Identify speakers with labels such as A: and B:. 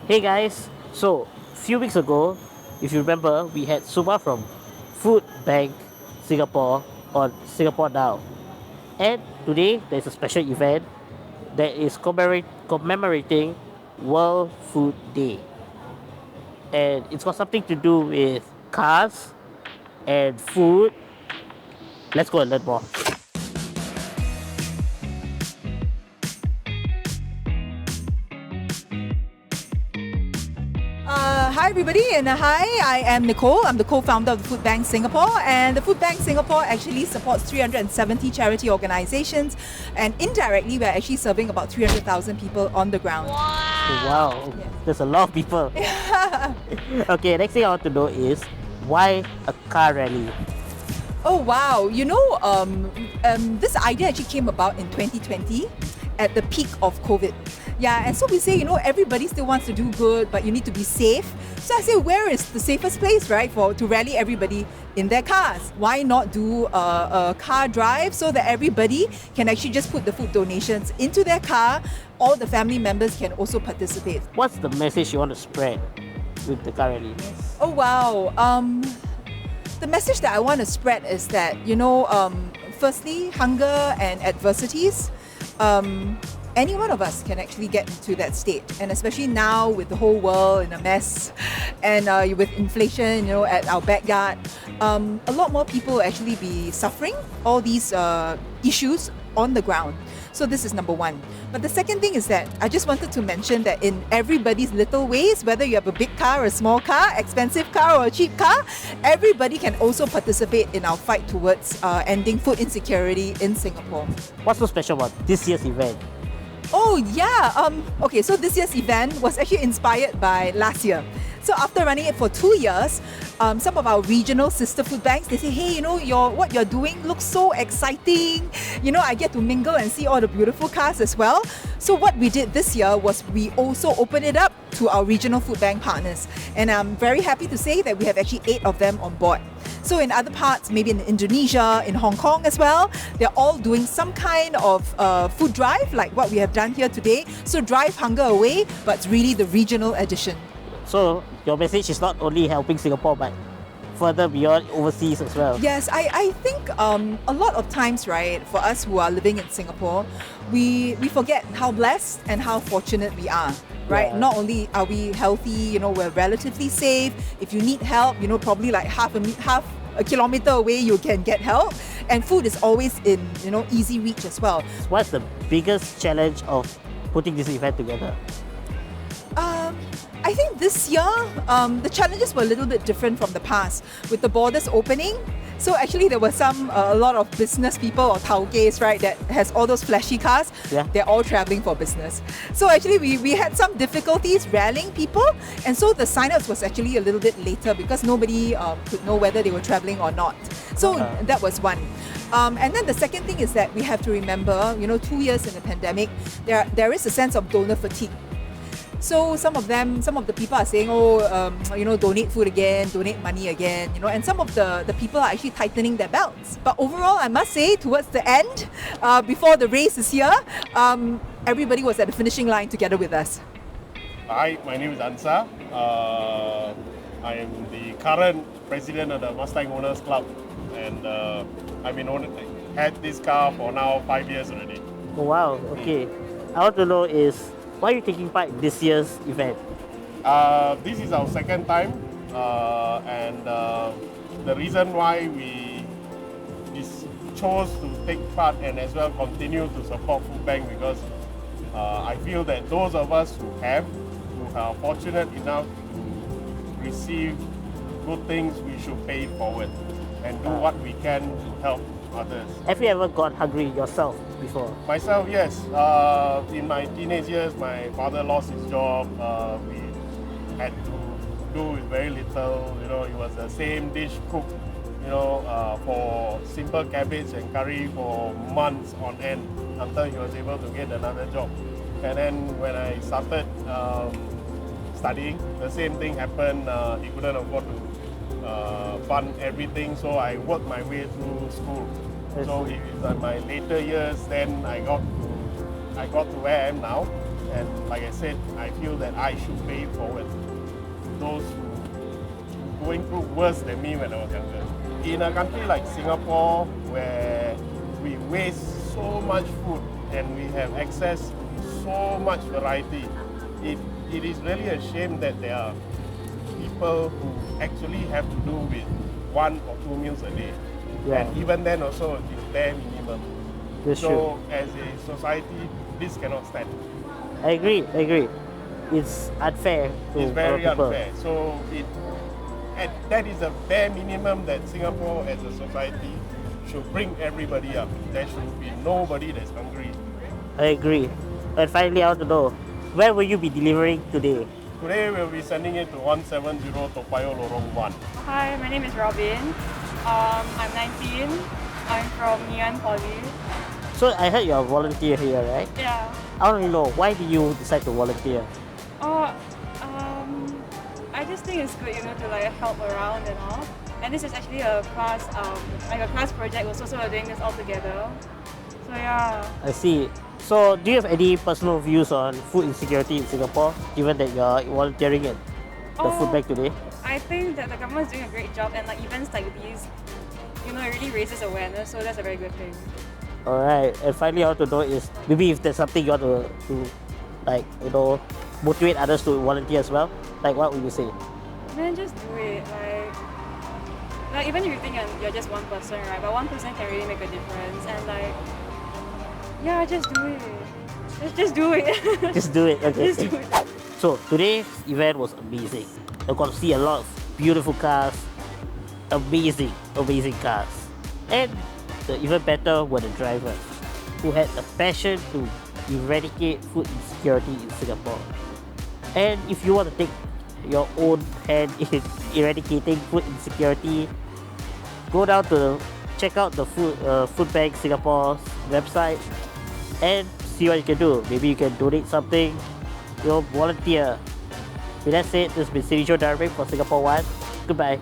A: Hey guys, so few weeks ago, if you remember, we had Suba from Food Bank Singapore on Singapore Now. And today there's a special event that is commemorating World Food Day. And it's got something to do with cars and food. Let's go and learn more.
B: Hi everybody, and hi, I am Nicole. I'm the co-founder of the Food Bank Singapore, and the Food Bank Singapore actually supports 370 charity organizations, and indirectly we're actually serving about 300,000 people on the ground.
A: Wow,
B: Yes.
A: there's a lot of people. Okay, next thing I want to know is why a car rally?
B: Oh wow, this idea actually came about in 2020 at the peak of COVID. Yeah, and so we say, everybody still wants to do good, but you need to be safe. So I say, where is the safest place, right, to rally everybody in their cars? Why not do a car drive so that everybody can actually just put the food donations into their car? All the family members can also participate.
A: What's the message you want to spread with the car rally?
B: Oh wow. The message that I want to spread is that, firstly, hunger and adversities, any one of us can actually get into that state. And especially now with the whole world in a mess and with inflation, at our backyard, a lot more people will actually be suffering all these issues on the ground. So this is number one. But the second thing is that I just wanted to mention that in everybody's little ways, whether you have a big car or a small car, expensive car or a cheap car, everybody can also participate in our fight towards ending food insecurity in Singapore.
A: What's so special about this year's event?
B: Oh yeah. Okay, so this year's event was actually inspired by last year. So after running it for 2 years, some of our regional sister food banks, they say, hey, what you're doing looks so exciting. I get to mingle and see all the beautiful cars as well. So what we did this year was we also opened it up to our regional food bank partners. And I'm very happy to say that we have actually 8 of them on board. So in other parts, maybe in Indonesia, in Hong Kong as well, they're all doing some kind of food drive like what we have done here today. So drive hunger away, but it's really the regional edition.
A: So your message is not only helping Singapore but further beyond overseas as well.
B: Yes, I think a lot of times, right, for us who are living in Singapore, we forget how blessed and how fortunate we are. Right?
A: Yeah.
B: Not only are we healthy, we're relatively safe. If you need help, probably like half a kilometer away you can get help. And food is always in, easy reach as well.
A: What's the biggest challenge of putting this event together?
B: I think this year, the challenges were a little bit different from the past. With the borders opening, so actually there were a lot of business people or tauges, right, that has all those flashy cars.
A: Yeah.
B: They're all traveling for business. So actually we had some difficulties rallying people, and so the sign-ups was actually a little bit later because nobody could know whether they were traveling or not. So that was one. And then the second thing is that we have to remember, 2 years in the pandemic, there is a sense of donor fatigue. So some of the people are saying, donate food again, donate money again, and some of the people are actually tightening their belts. But overall, I must say, towards the end, before the race is here, everybody was at the finishing line together with us.
C: Hi, my name is Ansar. I am the current president of the Mustang Owners Club, and I've been had this car for now 5 years already.
A: Oh, wow, okay. I want to know is why are you taking part in this year's event?
C: This is our second time, and the reason why we chose to take part and as well continue to support Food Bank because I feel that those of us who are fortunate enough to receive good things, we should pay it forward and do what we can to help others.
A: Have you ever gone hungry yourself before?
C: Myself, yes. In my teenage years, my father lost his job. We had to do with very little. It was the same dish cooked, for simple cabbage and curry for months on end until he was able to get another job. And then when I started studying, the same thing happened. He couldn't afford to fund everything, so I worked my way through school. So in my later years, then I got to where I am now, And like I said, I feel that I should pay it forward to those who going through worse than me when I was younger. In a country like Singapore, where we waste so much food and we have access to so much variety, it is really a shame that there are people who actually have to do with 1 or 2 meals a day.
A: Yeah.
C: And even then also it's bare minimum.
A: That's
C: so
A: true.
C: as a society, this cannot stand.
A: I agree. It's unfair to
C: It's
A: other
C: very
A: people.
C: unfair. So that is the bare minimum that Singapore as a society should bring everybody up. There should be nobody that's hungry.
A: I agree. And finally, I want to know, where will you be delivering today?
C: Today we'll be sending it to 170 Toa Payoh Lorong 1.
D: Hi, my name is Robin. I'm 19. I'm from Ngee Poly.
A: So I heard you're a volunteer here, right?
D: Yeah.
A: I want to know, why did you decide to volunteer?
D: Oh, I just think it's good, to like help around and all. And this is actually a class, like a class project. We're also doing this all together. So yeah.
A: I see. So do you have any personal views on food insecurity in Singapore, given that you're volunteering at the food bank today?
D: I think that the government is doing a great job, and like events like these, it really raises awareness. So that's a very good thing.
A: Alright, and finally I want to know is, maybe if there's something you want to like, motivate others to volunteer as well, like what would you say?
D: Man, just do it. Like even if you think you're just one person, right? But one person can really make a difference. And like, yeah, just do it. Just do it.
A: Just do it, okay.
D: Just do it.
A: So today's event was amazing. I got to see a lot of beautiful cars, amazing cars. And the even better were the drivers, who had a passion to eradicate food insecurity in Singapore. And if you want to take your own hand in eradicating food insecurity, go down to check out the Food Bank Singapore's website and see what you can do. Maybe you can donate something, volunteer. With that said, this has been CityJo Dharmhik for Singapore One. Goodbye.